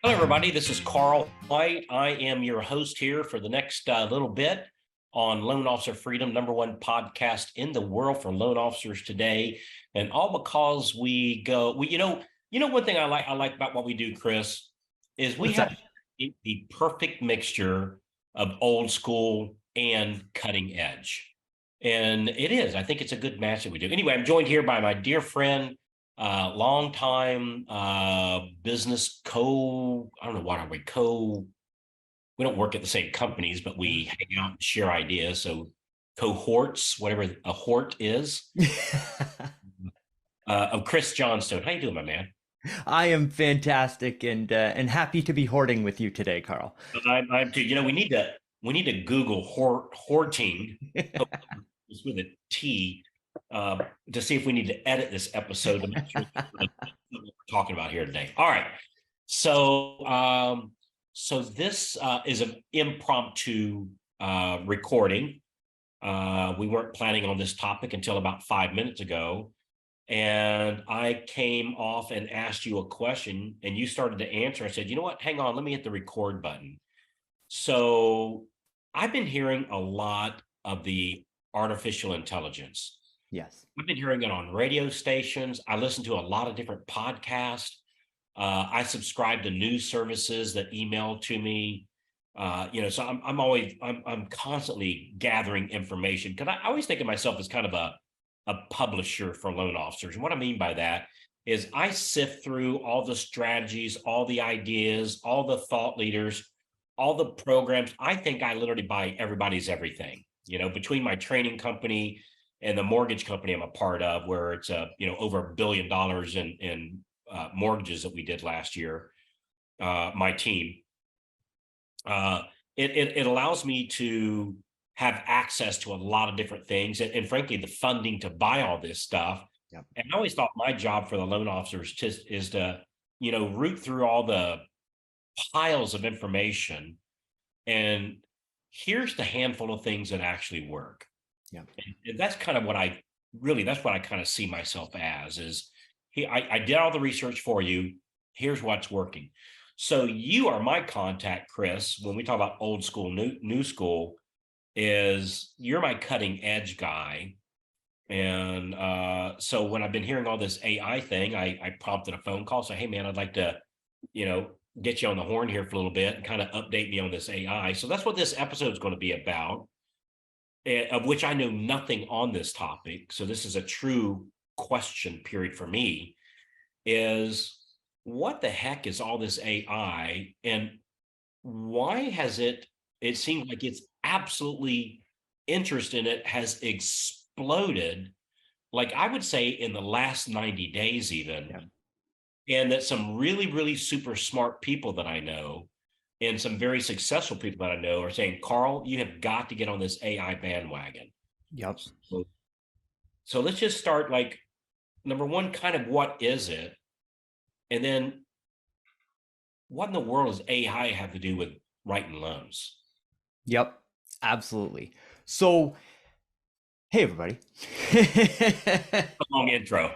Hello, everybody. This is Carl White. I am your host here for the next little bit on Loan Officer Freedom, #1 podcast in the world for loan officers today, and all because we go. One thing I like about what we do, Chris, is we What's have that? the perfect mixture of old school and cutting edge, and it is. I think it's a good match that we do. Anyway, I'm joined here by my dear friend, longtime business I don't know what are we don't work at the same companies, but we hang out and share ideas. So cohorts, whatever a hort is, of Chris Johnstone. How you doing, my man? I am fantastic and happy to be hoarding with you today, Carl. I'm too. We need to Google horting. It's with a T, to see if we need to edit this episode to make sure what we're talking about here today. All right. So this is an impromptu recording. We weren't planning on this topic until about 5 minutes ago. And I came off and asked you a question, and you started to answer. I said, you know what? Hang on, let me hit the record button. So I've been hearing a lot of the artificial intelligence. Yes. I've been hearing it on radio stations. I listen to a lot of different podcasts. I subscribe to news services that email to me. So I'm constantly gathering information, because I always think of myself as kind of a publisher for loan officers. And what I mean by that is I sift through all the strategies, all the ideas, all the thought leaders, all the programs. I think I literally buy everybody's everything, between my training company and the mortgage company I'm a part of, where it's over $1 billion in mortgages that we did last year. My team, it allows me to have access to a lot of different things, and frankly, the funding to buy all this stuff. Yep. And I always thought my job for the loan officers is to, root through all the piles of information, and here's the handful of things that actually work. Yeah. And that's kind of that's what I kind of see myself as is, I did all the research for you. Here's what's working. So you are my contact, Chris, when we talk about old school, new school. Is you're my cutting edge guy. And so when I've been hearing all this AI thing, I prompted a phone call. So, hey, man, I'd like to, get you on the horn here for a little bit and kind of update me on this AI. So that's what this episode is going to be about, of which I know nothing on this topic. So this is a true question period for me, is what the heck is all this AI, and why has it seems like it's absolutely interest in it has exploded, like I would say in the last 90 days even. Yeah. And that some really, really super smart people that I know, and some very successful people that I know, are saying, Carl, you have got to get on this AI bandwagon. Yep. So let's just start, like, number one, kind of what is it? And then what in the world does AI have to do with writing loans? Yep. Absolutely. So, hey, everybody. A long intro.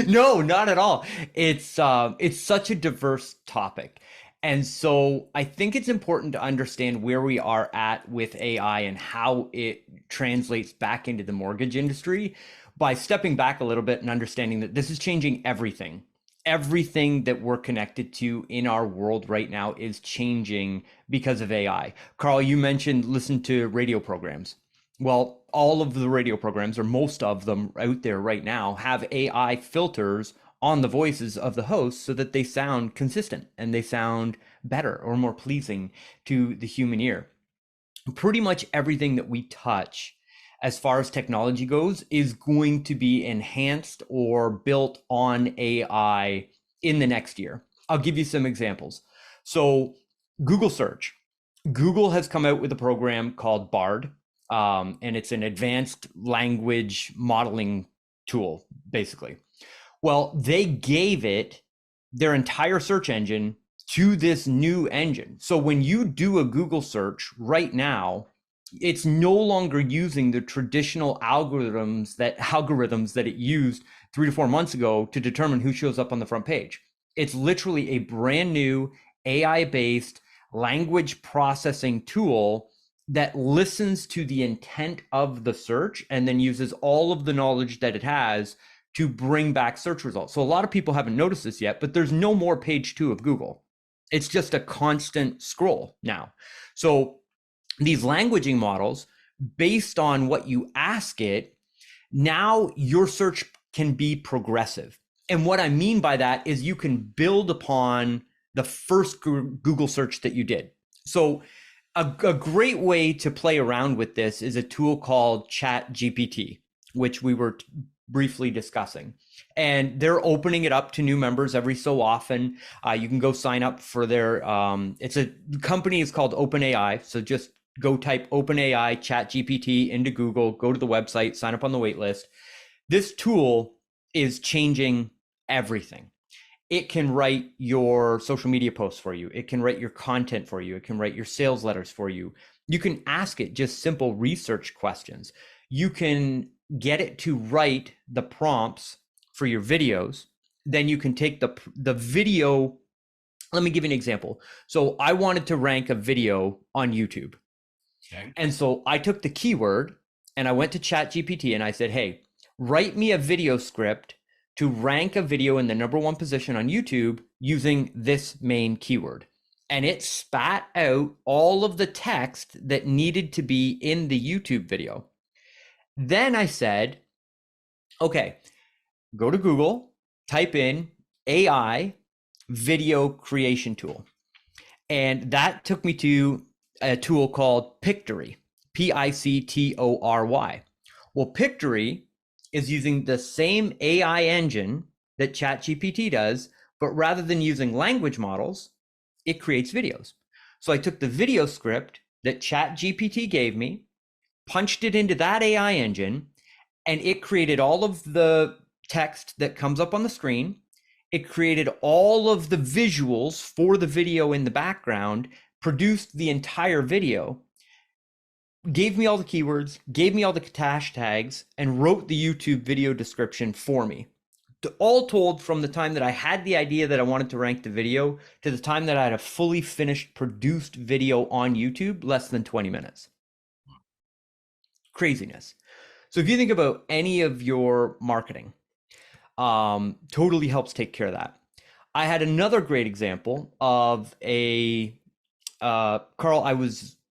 No, not at all. It's such a diverse topic. And so I think it's important to understand where we are at with AI and how it translates back into the mortgage industry by stepping back a little bit and understanding that this is changing everything. Everything that we're connected to in our world right now is changing because of AI. Carl, you mentioned listen to radio programs. Well, all of the radio programs, or most of them out there right now, have AI filters on the voices of the hosts so that they sound consistent and they sound better or more pleasing to the human ear. Pretty much everything that we touch as far as technology goes is going to be enhanced or built on AI in the next year. I'll give you some examples. So Google search. Google has come out with a program called Bard, and it's an advanced language modeling tool, basically. Well, they gave it their entire search engine to this new engine. So when you do a Google search right now, it's no longer using the traditional algorithms that it used 3 to 4 months ago to determine who shows up on the front page. It's literally a brand new AI-based language processing tool that listens to the intent of the search and then uses all of the knowledge that it has to bring back search results. So a lot of people haven't noticed this yet, but there's no more page 2 of Google. It's just a constant scroll now. So these languaging models, based on what you ask it, now your search can be progressive. And what I mean by that is you can build upon the first Google search that you did. So a great way to play around with this is a tool called ChatGPT, which we were briefly discussing. And they're opening it up to new members every so often. You can go sign up for their, it's a company is called OpenAI. So just go type OpenAI ChatGPT into Google, go to the website, sign up on the wait list. This tool is changing everything. It can write your social media posts for you. It can write your content for you. It can write your sales letters for you. You can ask it just simple research questions. You can get it to write the prompts for your videos. Then you can take the video. Let me give you an example. So I wanted to rank a video on YouTube. Okay. And so I took the keyword and I went to ChatGPT and I said, hey, write me a video script to rank a video in the #1 position on YouTube using this main keyword. And it spat out all of the text that needed to be in the YouTube video. Then I said, okay, go to Google, type in AI video creation tool. And that took me to a tool called Pictory, Pictory. Well, Pictory is using the same AI engine that ChatGPT does, but rather than using language models, it creates videos. So I took the video script that ChatGPT gave me, punched it into that AI engine, and it created all of the text that comes up on the screen. It created all of the visuals for the video in the background, produced the entire video, gave me all the keywords, gave me all the hashtags, and wrote the YouTube video description for me. All told, from the time that I had the idea that I wanted to rank the video to the time that I had a fully finished produced video on YouTube, less than 20 minutes. Craziness. So if you think about any of your marketing, totally helps take care of that. I had another great example of Carl,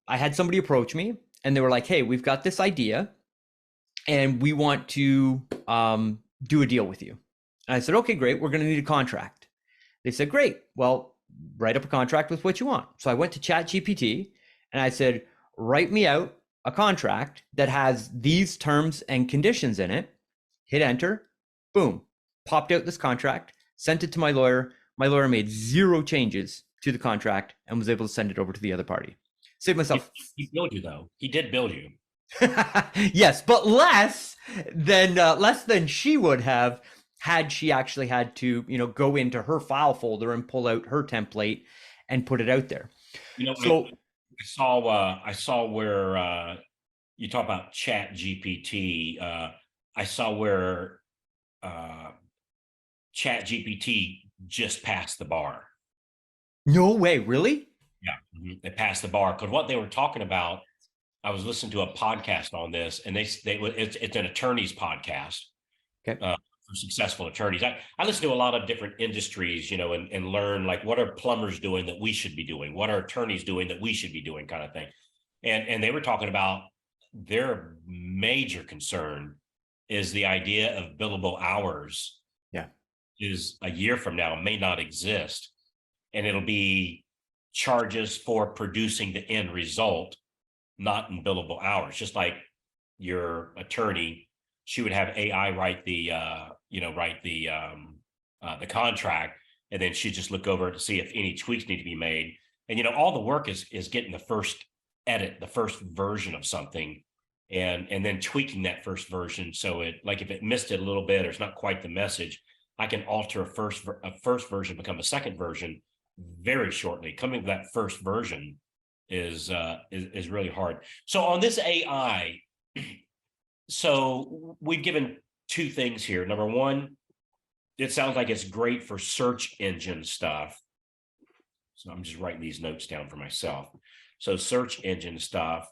I had somebody approach me and they were like, hey, we've got this idea and we want to do a deal with you. And I said, okay, great. We're going to need a contract. They said, great. Well, write up a contract with what you want. So I went to ChatGPT and I said, write me out a contract that has these terms and conditions in it. Hit enter. Boom. Popped out this contract, sent it to my lawyer. My lawyer made 0 changes to the contract and was able to send it over to the other party. Saved myself. He billed you though. He did bill you. Yes, but less than she would have had she actually had to, go into her file folder and pull out her template and put it out there. So I saw where you talk about ChatGPT. I saw where ChatGPT just passed the bar. No way, really? Yeah, they passed the bar because what they were talking about. I was listening to a podcast on this, and it's an attorney's podcast. Okay. For successful attorneys. I listen to a lot of different industries, and learn like what are plumbers doing that we should be doing, what are attorneys doing that we should be doing, kind of thing. And they were talking about their major concern is the idea of billable hours. Yeah, is a year from now may not exist, and it'll be charges for producing the end result, not in billable hours. Just like your attorney, she would have AI write the contract, and then she'd just look over to see if any tweaks need to be made. And all the work is getting the first edit, the first version of something, and then tweaking that first version. So it, like, if it missed it a little bit or it's not quite the message, I can alter a first version, become a second version very shortly. Coming to that first version is really hard. So on this AI, so we've given 2 things here. Number one, it sounds like it's great for search engine stuff. So I'm just writing these notes down for myself. So search engine stuff,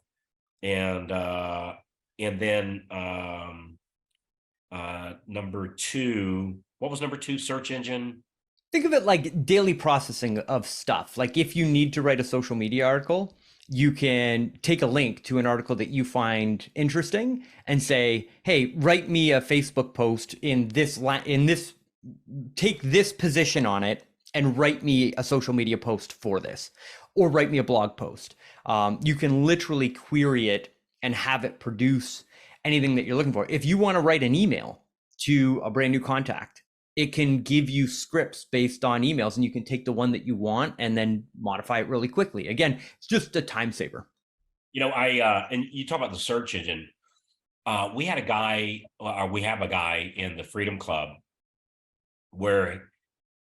and then number two, what was number two? Search engine. Think of it like daily processing of stuff. Like if you need to write a social media article, you can take a link to an article that you find interesting and say, "Hey, write me a Facebook post in this take this position on it and write me a social media post for this, or write me a blog post." You can literally query it and have it produce anything that you're looking for. If you want to write an email to a brand new contact, it can give you scripts based on emails, and you can take the one that you want and then modify it really quickly. Again, it's just a time saver. And you talk about the search engine. We had a guy, or we have a guy in the Freedom Club where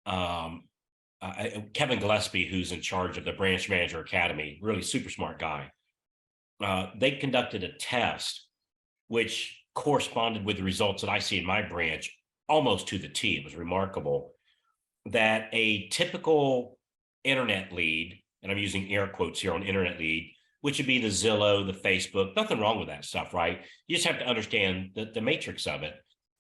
Kevin Gillespie, who's in charge of the Branch Manager Academy, really super smart guy. They conducted a test which corresponded with the results that I see in my branch almost to the T. It was remarkable that a typical internet lead, and I'm using air quotes here on internet lead, which would be the Zillow, the Facebook, nothing wrong with that stuff, right? You just have to understand the matrix of it.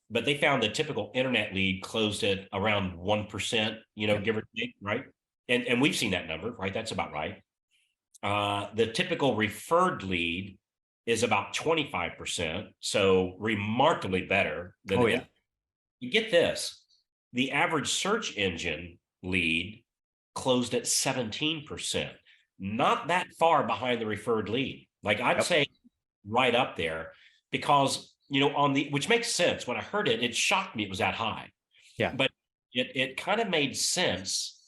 But they found the typical internet lead closed at around 1%, Yep. give or take, right? And we've seen that number, right? That's about right. The typical referred lead is about 25%, so remarkably better than Oh the yeah. you get this. The average search engine lead closed at 17%, not that far behind the referred lead. Like I'd Yep. say right up there, because on the which makes sense. When I heard it, it shocked me it was that high. Yeah. But it kind of made sense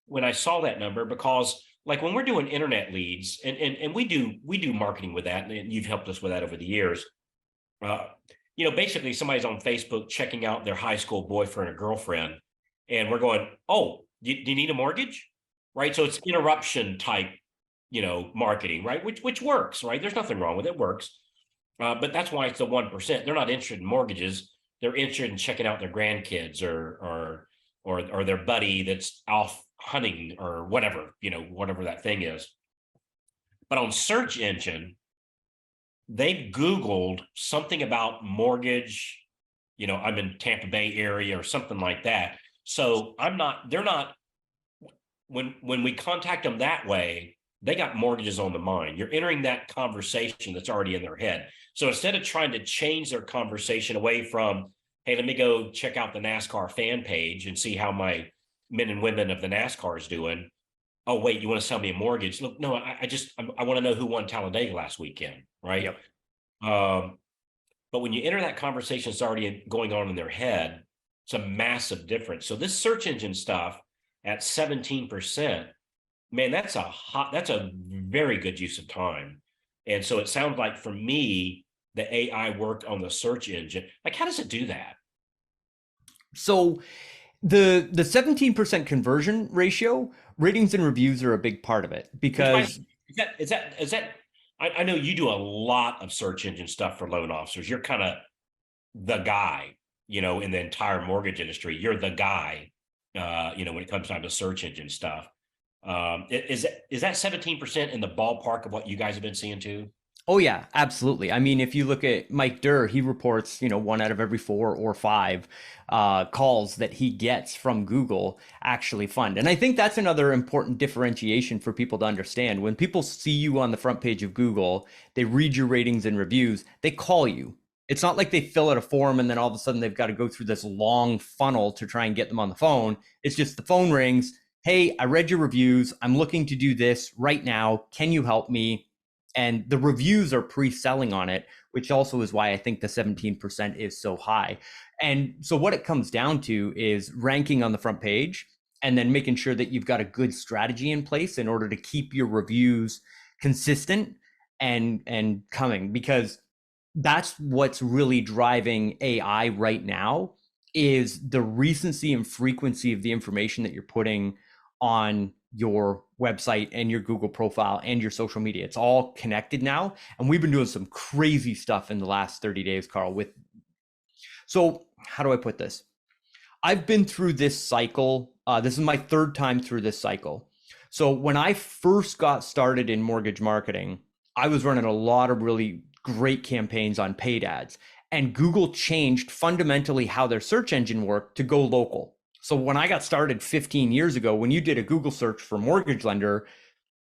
when I saw that number, because like when we're doing internet leads, and we do marketing with that, and you've helped us with that over the years. uh, basically somebody's on Facebook checking out their high school boyfriend or girlfriend, and we're going, "Oh, do you need a mortgage?" Right? So it's interruption type, marketing, right? Which works, right? There's nothing wrong with it. It works, but that's why it's the 1%. They're not interested in mortgages. They're interested in checking out their grandkids, or their buddy that's off hunting or whatever, whatever that thing is. But on search engine, they Googled something about mortgage, I'm in Tampa Bay area or something like that. So they're not, when we contact them that way, they got mortgages on the mind. You're entering that conversation that's already in their head. So instead of trying to change their conversation away from, "Hey, let me go check out the NASCAR fan page and see how my men and women of the NASCAR is doing." "Oh, wait, you want to sell me a mortgage?" "Look, no, I want to know who won Talladega last weekend." Right. Yep. Um, but when you enter that conversation, it's already going on in their head. It's a massive difference. So this search engine stuff at 17%, man, that's a very good use of time. And so it sounds like for me, the AI worked on the search engine. Like, how does it do that? So the 17% conversion ratio, ratings and reviews are a big part of it Which by because is that I know you do a lot of search engine stuff for loan officers. You're kind of the guy, in the entire mortgage industry. You're the guy, when it comes down to search engine stuff. Is that 17% in the ballpark of what you guys have been seeing too? oh yeah, absolutely. I mean, if you look at Mike Durr, he reports, one out of every four or five calls that he gets from Google actually fund. And I think that's another important differentiation for people to understand. When people see you on the front page of Google, they read your ratings and reviews, they call you. It's not like they fill out a form and then all of a sudden they've got to go through this long funnel to try and get them on the phone. It's just the phone rings. "Hey, I read your reviews. I'm looking to do this right now. Can you help me?" And the reviews are pre-selling on it, which also is why I think the 17% is so high. And so what it comes down to is ranking on the front page and then making sure that you've got a good strategy in place in order to keep your reviews consistent and coming, because that's what's really driving AI right now, is the recency and frequency of the information that you're putting on your website and your Google profile and your social media. It's all connected now. And we've been doing some crazy stuff in the last 30 days, Carl, so how do I put this? I've been through this cycle. This is my third time through this cycle So when I first got started in mortgage marketing, I was running a lot of really great campaigns on paid ads. And Google changed fundamentally how their search engine worked to go local. So when I got started 15 years ago, when you did a Google search for mortgage lender,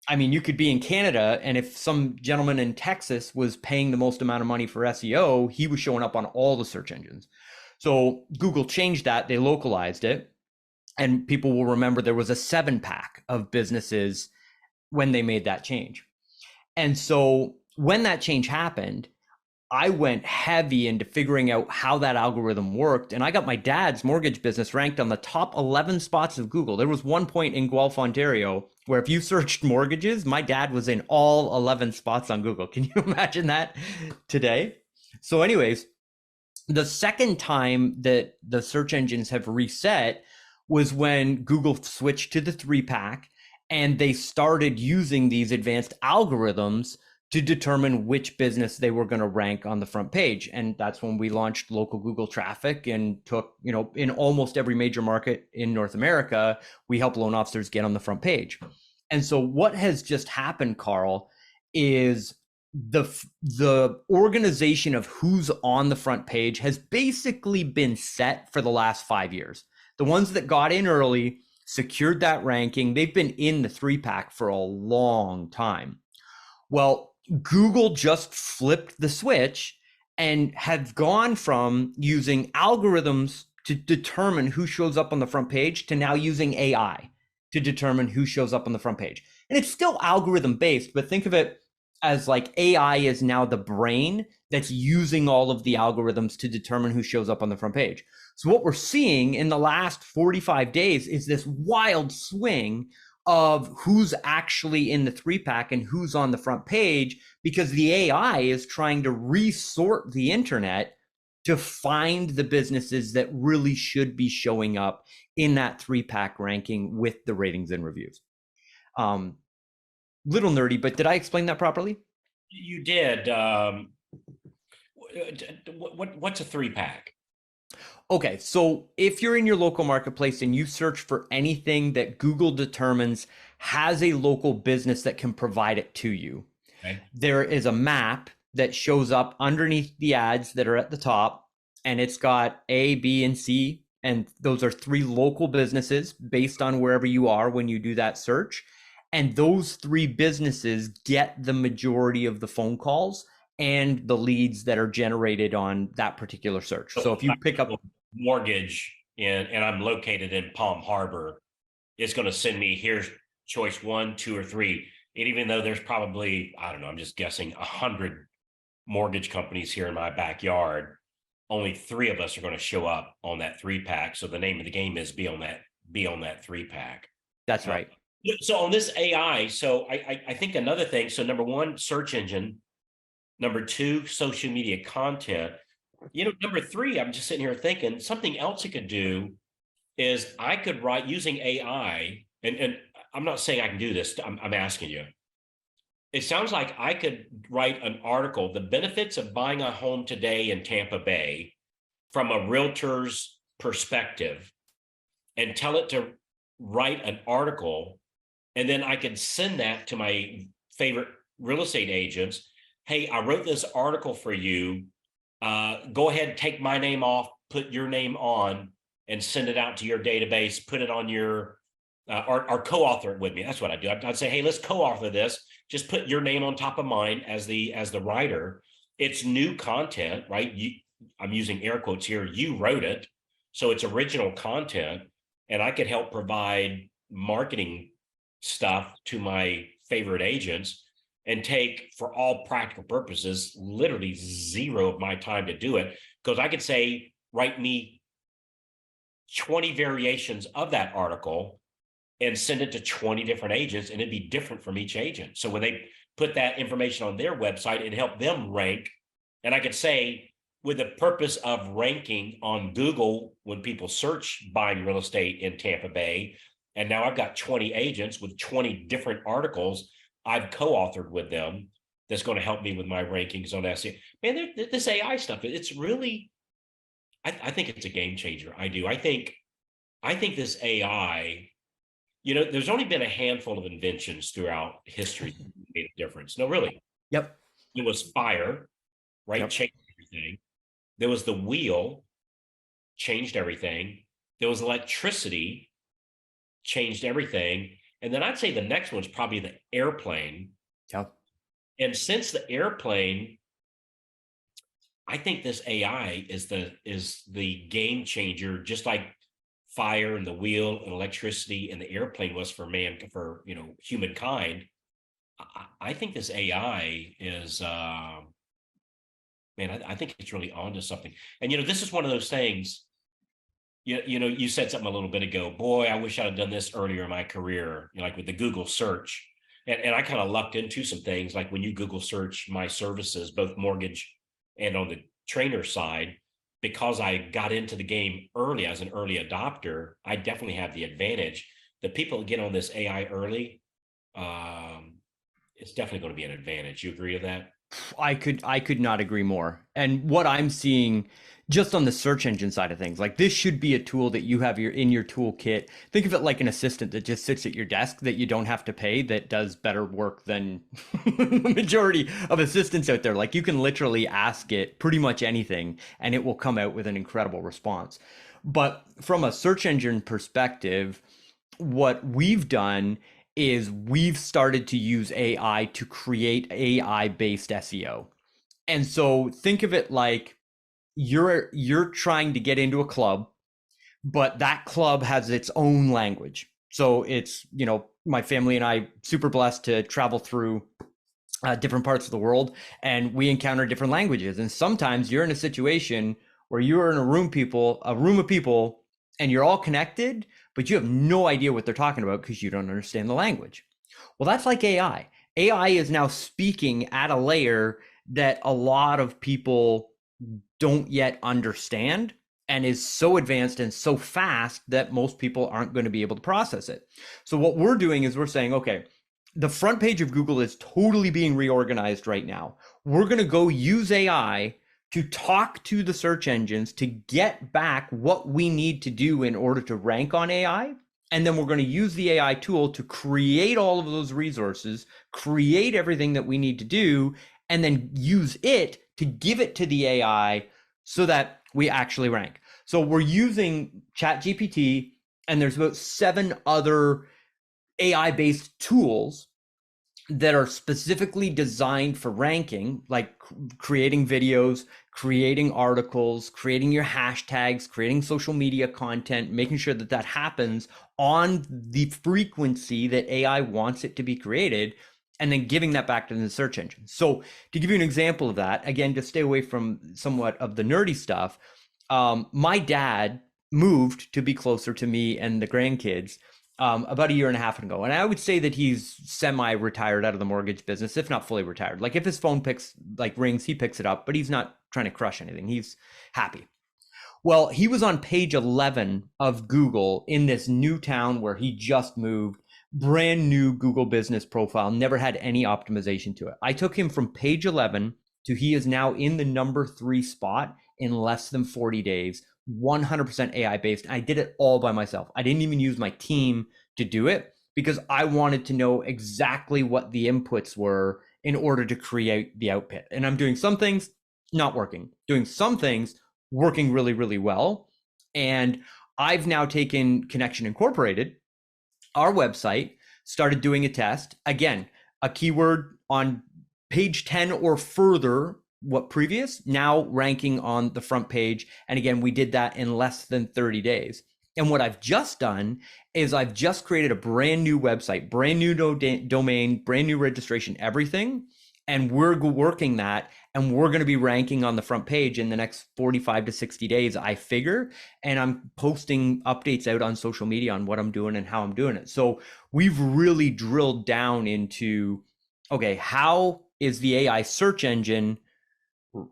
I mean, you could be in Canada, and if some gentleman in Texas was paying the most amount of money for SEO, he was showing up on all the search engines. So Google changed that, they localized it, and people will remember there was a 7-pack of businesses when they made that change. And so when that change happened, I went heavy into figuring out how that algorithm worked. And I got my dad's mortgage business ranked on the top 11 spots of Google. There was one point in Guelph, Ontario, where if you searched mortgages, my dad was in all 11 spots on Google. Can you imagine that today? So, anyways, the second time that the search engines have reset was when Google switched to the 3-pack and they started using these advanced algorithms to determine which business they were going to rank on the front page. And that's when we launched local Google traffic and took, in almost every major market in North America, we help loan officers get on the front page. And so what has just happened, Carl, is the organization of who's on the front page has basically been set for the last 5 years. The ones that got in early secured that ranking. They've been in the 3-pack for a long time. Well, Google just flipped the switch and have gone from using algorithms to determine who shows up on the front page to now using AI to determine who shows up on the front page. And it's still algorithm based, but think of it as like AI is now the brain that's using all of the algorithms to determine who shows up on the front page. So what we're seeing in the last 45 days is this wild swing of who's actually in the 3-pack and who's on the front page, because the AI is trying to resort the internet to find the businesses that really should be showing up in that 3-pack ranking with the ratings and reviews. Little nerdy, but did I explain that properly? You did. What's a 3-pack? Okay, so if you're in your local marketplace and you search for anything that Google determines has a local business that can provide it to you, Okay. there is a map that shows up underneath the ads that are at the top, and it's got A, B, and C, and those are 3 local businesses based on wherever you are when you do that search. And those 3 businesses get the majority of the phone calls and the leads that are generated on that particular search. So if you pick up mortgage and I'm located in Palm Harbor, it's going to send me here's choice 1, 2, or 3. And even though there's probably, I don't know, I'm just guessing 100 mortgage companies here in my backyard, only 3 of us are going to show up on that 3-pack. So the name of the game is be on that 3-pack. That's right. So on this AI, so I think another thing, so number 1, search engine, number 2, social media content. Number 3, I'm just sitting here thinking something else it could do is I could write using AI, and I'm not saying I can do this. I'm asking you. It sounds like I could write an article, the benefits of buying a home today in Tampa Bay from a realtor's perspective, and tell it to write an article. And then I can send that to my favorite real estate agents. Hey, I wrote this article for you. Go ahead, take my name off, put your name on, and send it out to your database. Put it on your, or co-author it with me. That's what I do. I'd say, hey, let's co-author this. Just put your name on top of mine as the writer. It's new content, right? I'm using air quotes here. You wrote it, so it's original content, and I could help provide marketing stuff to my favorite agents and take, for all practical purposes, literally 0 of my time to do it. Because I could say, write me 20 variations of that article and send it to 20 different agents, and it'd be different from each agent. So when they put that information on their website, it'd help them rank. And I could say, with the purpose of ranking on Google when people search buying real estate in Tampa Bay, and now I've got 20 agents with 20 different articles I've co-authored with them that's going to help me with my rankings on SEO. Man, this AI stuff, it's really, I think it's a game changer. I do. I think this AI There's only been a handful of inventions throughout history that made a difference. No, really, Yep. it was fire, right? Yep. Changed everything. There was the wheel, changed everything. There was electricity, changed everything. And then I'd say the next one's probably the airplane. Yep. And since the airplane, I think this AI is the game changer, just like fire and the wheel and electricity and the airplane was for humankind. I think this AI is man, I think it's really onto something. And this is one of those things. You said something a little bit ago. Boy, I wish I'd have done this earlier in my career, like with the Google search. And I kind of lucked into some things, like when you Google search my services, both mortgage and on the trainer side, because I got into the game early as an early adopter, I definitely have the advantage. The people that get on this AI early, um, it's definitely going to be an advantage. You agree with that? I could not agree more. And what I'm seeing just on the search engine side of things, like this should be a tool that you have in your toolkit. Think of it like an assistant that just sits at your desk that you don't have to pay, that does better work than the majority of assistants out there. Like you can literally ask it pretty much anything and it will come out with an incredible response. But from a search engine perspective, what we've done is we've started to use AI to create AI based SEO. And so think of it like you're trying to get into a club, but that club has its own language. So it's, my family and I super blessed to travel through different parts of the world, and we encounter different languages. And sometimes you're in a situation where you're in a room of people, and you're all connected, but you have no idea what they're talking about because you don't understand the language. Well, that's like AI. AI is now speaking at a layer that a lot of people don't yet understand, and is so advanced and so fast that most people aren't going to be able to process it. So what we're doing is we're saying, okay, the front page of Google is totally being reorganized right now. We're going to go use AI to talk to the search engines to get back what we need to do in order to rank on AI. And then we're going to use the AI tool to create all of those resources, create everything that we need to do, and then use it to give it to the AI so that we actually rank. So we're using ChatGPT, and there's about 7 other AI based tools that are specifically designed for ranking, like creating videos, creating articles, creating your hashtags, creating social media content, making sure that that happens on the frequency that AI wants it to be created, and then giving that back to the search engine. So to give you an example of that, again, to stay away from somewhat of the nerdy stuff, my dad moved to be closer to me and the grandkids about a year and a half ago. And I would say that he's semi-retired out of the mortgage business, if not fully retired. Like if his phone rings, he picks it up, but he's not trying to crush anything. He's happy. Well, he was on page 11 of Google in this new town where he just moved, brand new Google business profile, never had any optimization to it. I took him from page 11 to he is now in the number 3 spot in less than 40 days, 100% AI based. I did it all by myself. I didn't even use my team to do it because I wanted to know exactly what the inputs were in order to create the output. And I'm doing some things not working, doing some things working really, really well. And I've now taken Connection Incorporated, our website, started doing a test. Again, a keyword on page 10 or further, what previous, now ranking on the front page. And again, we did that in less than 30 days. And what I've just done is I've just created a brand new website, brand new domain, brand new registration, everything. And we're working that, and we're going to be ranking on the front page in the next 45 to 60 days, I figure. And I'm posting updates out on social media on what I'm doing and how I'm doing it. So we've really drilled down into, okay, how is the AI search engine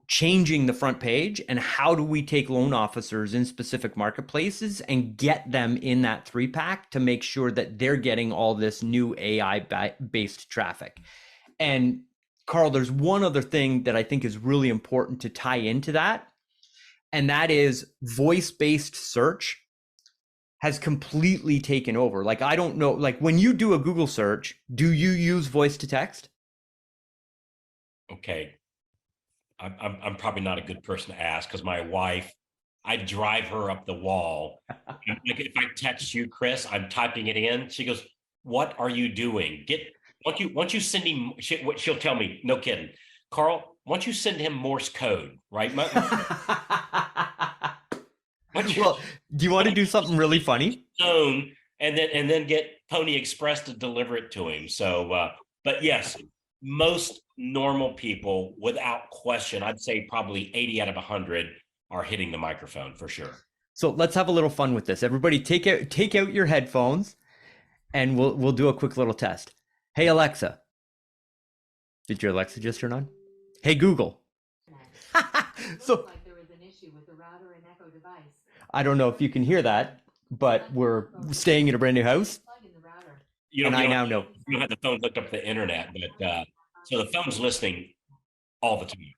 changing the front page, and how do we take loan officers in specific marketplaces and get them in that 3-pack to make sure that they're getting all this new AI based traffic. And Carl, there's one other thing that I think is really important to tie into that, and that is voice-based search has completely taken over. Like, I don't know, like when you do a Google search, do you use voice to text? Okay. I'm probably not a good person to ask because my wife, I drive her up the wall. Like if I text you, Chris, I'm typing it in. She goes, "What are you doing? Get once you send him." She'll tell me, "No kidding, Carl. Once you send him Morse code, right? Once you Well, do you want to do something really funny? phone and then get Pony Express to deliver it to him." So, but yes, most normal people, without question, I'd say probably 80 out of 100 are hitting the microphone for sure. So let's have a little fun with this. Everybody take out your headphones and we'll do a quick little test. Hey Alexa. Did your Alexa just turn on? Hey Google. So like there was an issue with the router and Echo device. I don't know if you can hear that, but we're staying in a brand new house. And I now know. You don't have the phone hooked up to the internet, but so the phone's listening all the time.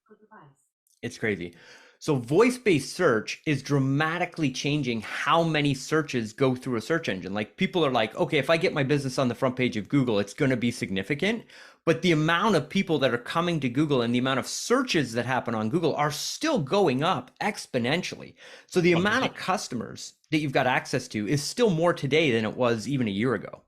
It's crazy. So voice-based search is dramatically changing how many searches go through a search engine. Like people are like, okay, if I get my business on the front page of Google, it's going to be significant. But the amount of people that are coming to Google and the amount of searches that happen on Google are still going up exponentially. So the amount of customers that you've got access to is still more today than it was even a year ago.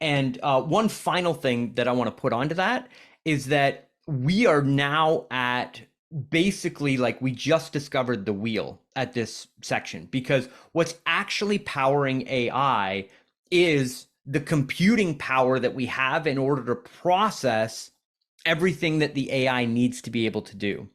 And one final thing that I want to put onto that is that we are now at basically like we just discovered the wheel at this section, because what's actually powering AI is the computing power that we have in order to process everything that the AI needs to be able to do.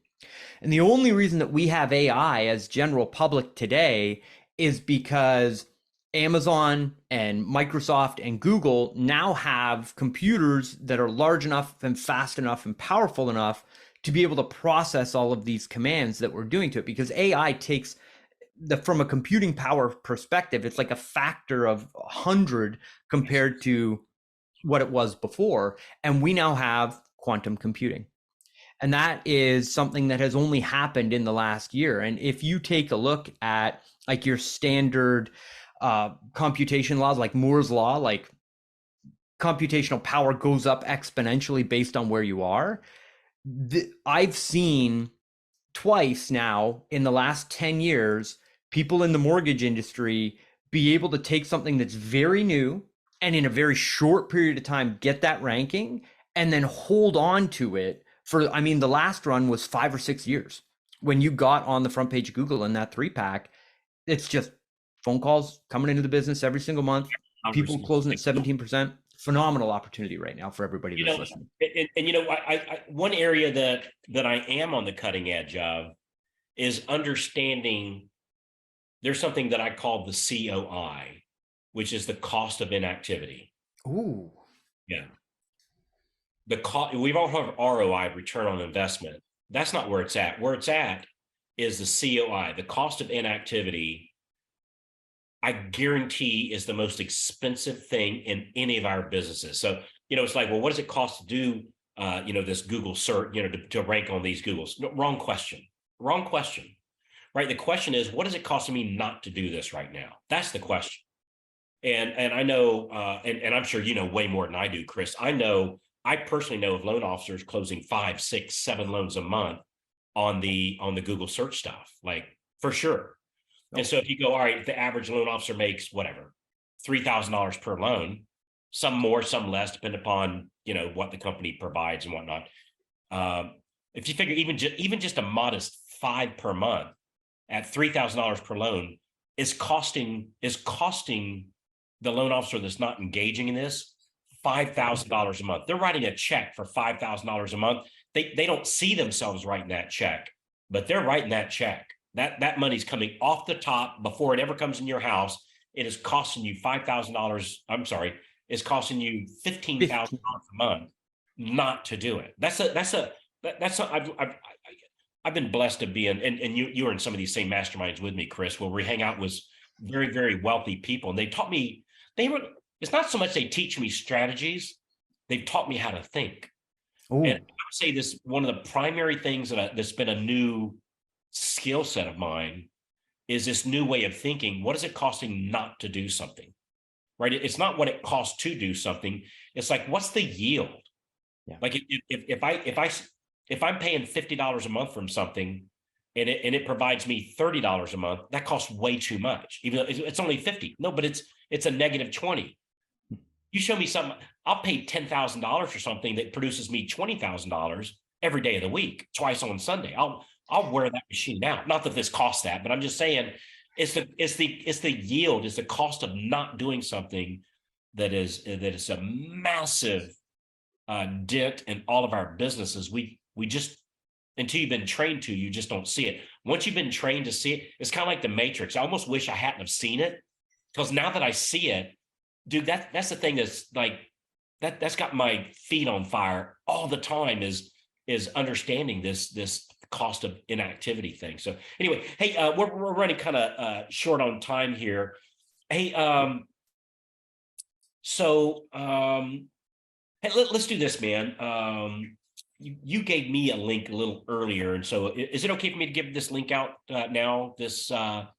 And the only reason that we have AI as general public today is because Amazon and Microsoft and Google now have computers that are large enough and fast enough and powerful enough to be able to process all of these commands that we're doing to it, because AI takes from a computing power perspective, it's like a factor of 100 compared to what it was before. And we now have quantum computing. And that is something that has only happened in the last year. And if you take a look at like your standard computation laws, like Moore's law, like computational power goes up exponentially based on where you are. I've seen twice now in the last 10 years, people in the mortgage industry be able to take something that's very new and in a very short period of time get that ranking and then hold on to it for, I mean, the last run was 5 or 6 years. When you got on the front page of Google in that 3-pack, it's just phone calls coming into the business every single month, people closing at 17%. Phenomenal opportunity right now for everybody that's listening. And I one area that I am on the cutting edge of is understanding there's something that I call the COI, which is the cost of inactivity. Ooh. Yeah. The cost, we've all heard of ROI, return on investment. That's not where it's at. Where it's at is the COI, the cost of inactivity. I guarantee is the most expensive thing in any of our businesses. So, it's like, well, what does it cost to do, this Google search, to rank on these Googles? No, wrong question, right? The question is, what is it costing me not to do this right now? That's the question. And I know, and I'm sure you know way more than I do, Chris. I personally know of loan officers closing 5, 6, 7 loans a month on the Google search stuff, like for sure. And so if you go, all right, the average loan officer makes whatever, $3,000 per loan, some more, some less, depending upon, what the company provides and whatnot. If you figure even just a modest 5 per month at $3,000 per loan is costing the loan officer that's not engaging in this $5,000 a month. They're writing a check for $5,000 a month. They don't see themselves writing that check, but they're writing that check. That money's coming off the top before it ever comes in your house. It is costing you $5,000. I'm sorry, it's costing you $15,000 a month not to do it. I've been blessed to be in, and you were in some of these same masterminds with me, Chris, where we hang out with very, very wealthy people, and they taught me. It's not so much they teach me strategies; they've taught me how to think. Ooh. And I would say this one of the primary things that's been a new skill set of mine is this new way of thinking. What is it costing not to do something? Right? It's not what it costs to do something. It's like, what's the yield? Yeah. Like if I'm paying $50 a month from something and it provides me $30 a month, that costs way too much. Even though it's only 50. No, but it's a negative 20. You show me something, I'll pay $10,000 for something that produces me $20,000 every day of the week, twice on Sunday. I'll wear that machine out. Not that this costs that, but I'm just saying it's the yield, it's the cost of not doing something that is a massive dent in all of our businesses. We just, until you've been trained to, you just don't see it. Once you've been trained to see it, it's kind of like the Matrix. I almost wish I hadn't have seen it, because now that I see it, dude, that's the thing that's like that's got my feet on fire all the time, is understanding this cost of inactivity thing. So anyway, hey, we're running kind of short on time here. Hey, hey, let's do this, man. You gave me a link a little earlier, and so is it okay for me to give this link out now? This top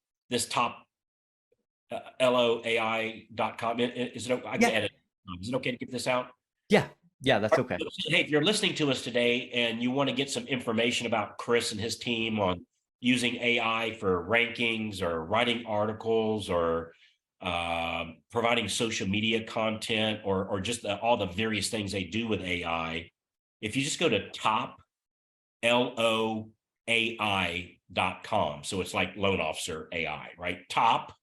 loai.com. Is it? I can Yeah. edit. Is it okay to give this out? Yeah. Yeah, that's okay. Hey, if you're listening to us today and you want to get some information about Chris and his team on using AI for rankings or writing articles or providing social media content or just all the various things they do with AI, if you just go to toploai.com, so it's like loan officer AI, right? TOPLOAI.com.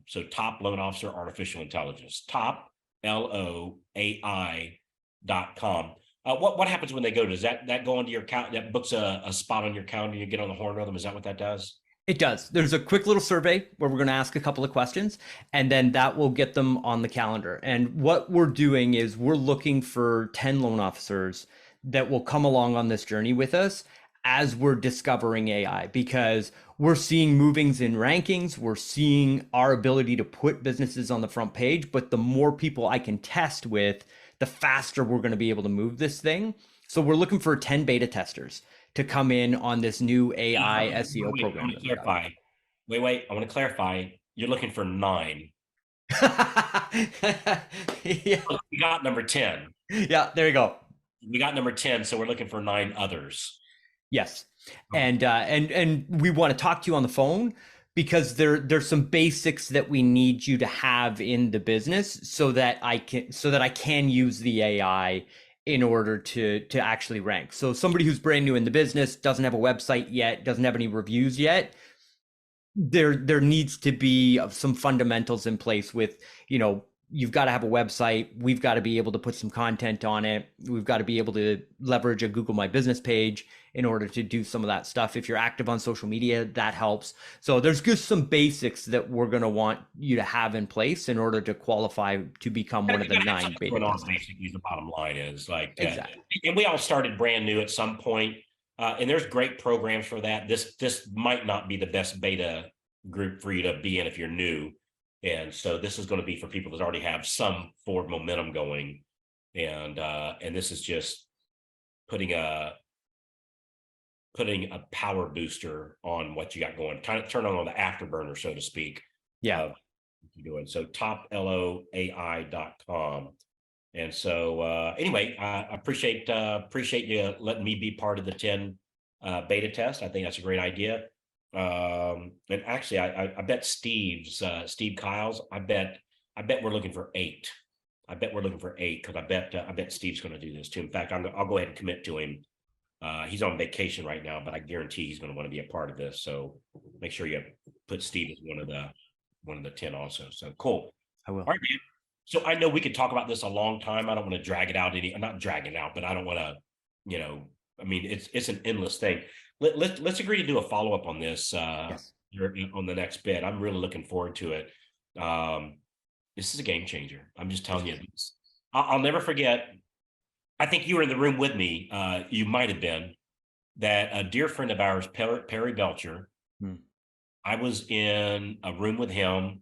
So top loan officer artificial intelligence, TOPLOAI.com. What happens when they go? Does that go into your account? That books a spot on your calendar, you get on the horn with them? Is that what that does? It does. There's a quick little survey where we're going to ask a couple of questions, and then that will get them on the calendar. And what we're doing is we're looking for 10 loan officers that will come along on this journey with us as we're discovering AI, because we're seeing movings in rankings, we're seeing our ability to put businesses on the front page, but the more people I can test with, the faster we're going to be able to move this thing. So we're looking for 10 beta testers to come in on this new AI SEO Wait, I program want to that we got. clarify. Wait, I want to clarify. You're looking for 9. Yeah. We got number 10. Yeah, there you go. We got number 10, so we're looking for 9 others. Yes. Okay. And we want to talk to you on the phone because there's some basics that we need you to have in the business so that I can use the AI in order to actually rank. So somebody who's brand new in the business, doesn't have a website yet, doesn't have any reviews yet, there needs to be some fundamentals in place with, you've got to have a website. We've got to be able to put some content on it. We've got to be able to leverage a Google My Business page in order to do some of that stuff. If you're active on social media, that helps. So there's just some basics that we're going to want you to have in place in order to qualify to become one of the 9 beta testers. Basically, the bottom line is like, Exactly. and we all started brand new at some point, and there's great programs for that. This might not be the best beta group for you to be in if you're new. And so this is going to be for people that already have some forward momentum going. And this is just putting a power booster on what you got going, kind of turn on the afterburner, so to speak. Yeah. You're doing so toploai.com. And so anyway, I appreciate you letting me be part of the 10 beta test. I think that's a great idea. And actually, I bet Steve Kyles, I bet we're looking for 8. I bet we're looking for 8 because I bet Steve's going to do this too. In fact, I'll go ahead and commit to him. He's on vacation right now, but I guarantee he's going to want to be a part of this. So make sure you put Steve as one of the 10 also. So cool. I will. All right, man. So I know we could talk about this a long time. I don't want to drag it out I'm not dragging it out, but I don't want to, I mean, it's an endless thing. Let's agree to do a follow-up on this Yes. on the next bit. I'm really looking forward to it. This is a game changer. I'm just telling you. I'll never forget. I think you were in the room with me. You might have been. That a dear friend of ours, Perry Belcher. I was in a room with him.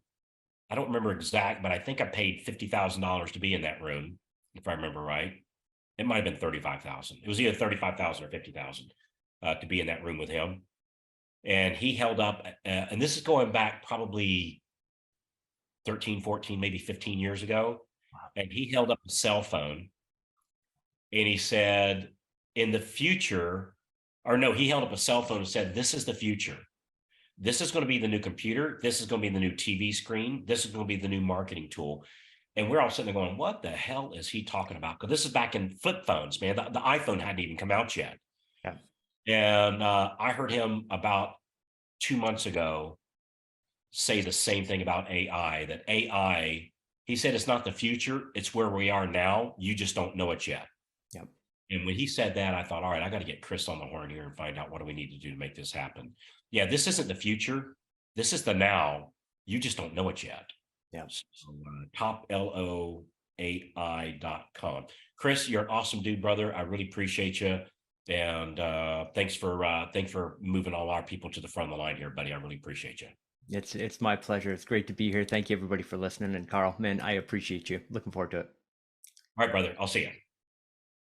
I don't remember exact, but I think I paid $50,000 to be in that room, if I remember right. It might have been 35,000. It was either 35,000 or 50,000 to be in that room with him. And he held up, and this is going back probably 13, 14, maybe 15 years ago. And he held up a cell phone and he said, in the future, or no, he held up a cell phone and said, this is the future. This is going to be the new computer. This is going to be the new TV screen. This is going to be the new marketing tool. And we're all sitting there going, what the hell is he talking about? Because this is back in flip phones, man. The iPhone hadn't even come out yet. Yeah. And I heard him about 2 months ago say the same thing about AI, that AI, he said, it's not the future. It's where we are now. You just don't know it yet. Yep. And when he said that, I thought, all right, I got to get Chris on the horn here and find out what do we need to do to make this happen. Yeah, this isn't the future. This is the now. You just don't know it yet. Yeah. So, toploai.com. Chris, you're an awesome dude, brother. I really appreciate you. And thanks for moving all our people to the front of the line here, buddy. I really appreciate you. It's my pleasure. It's great to be here. Thank you everybody for listening. And Carl, man, I appreciate you. Looking forward to it. All right, brother. I'll see you.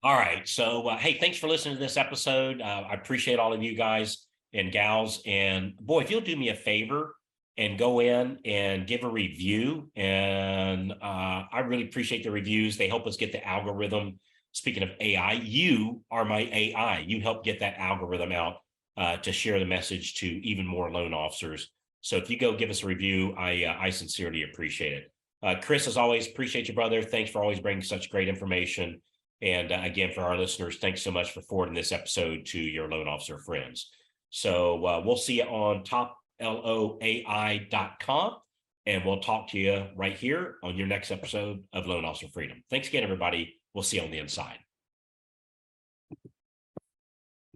All right. So, hey, thanks for listening to this episode. I appreciate all of you guys and gals. And boy, if you'll do me a favor and go in and give a review, and I really appreciate the reviews. They help us get the algorithm. Speaking of AI, you are my AI. You help get that algorithm out to share the message to even more loan officers. So if you go give us a review, I sincerely appreciate it. Chris, as always, appreciate you, brother. Thanks for always bringing such great information. And again, for our listeners, thanks so much for forwarding this episode to your loan officer friends. So we'll see you on toploai.com, and we'll talk to you right here on your next episode of Loan Officer Freedom. Thanks again, everybody. We'll see you on the inside.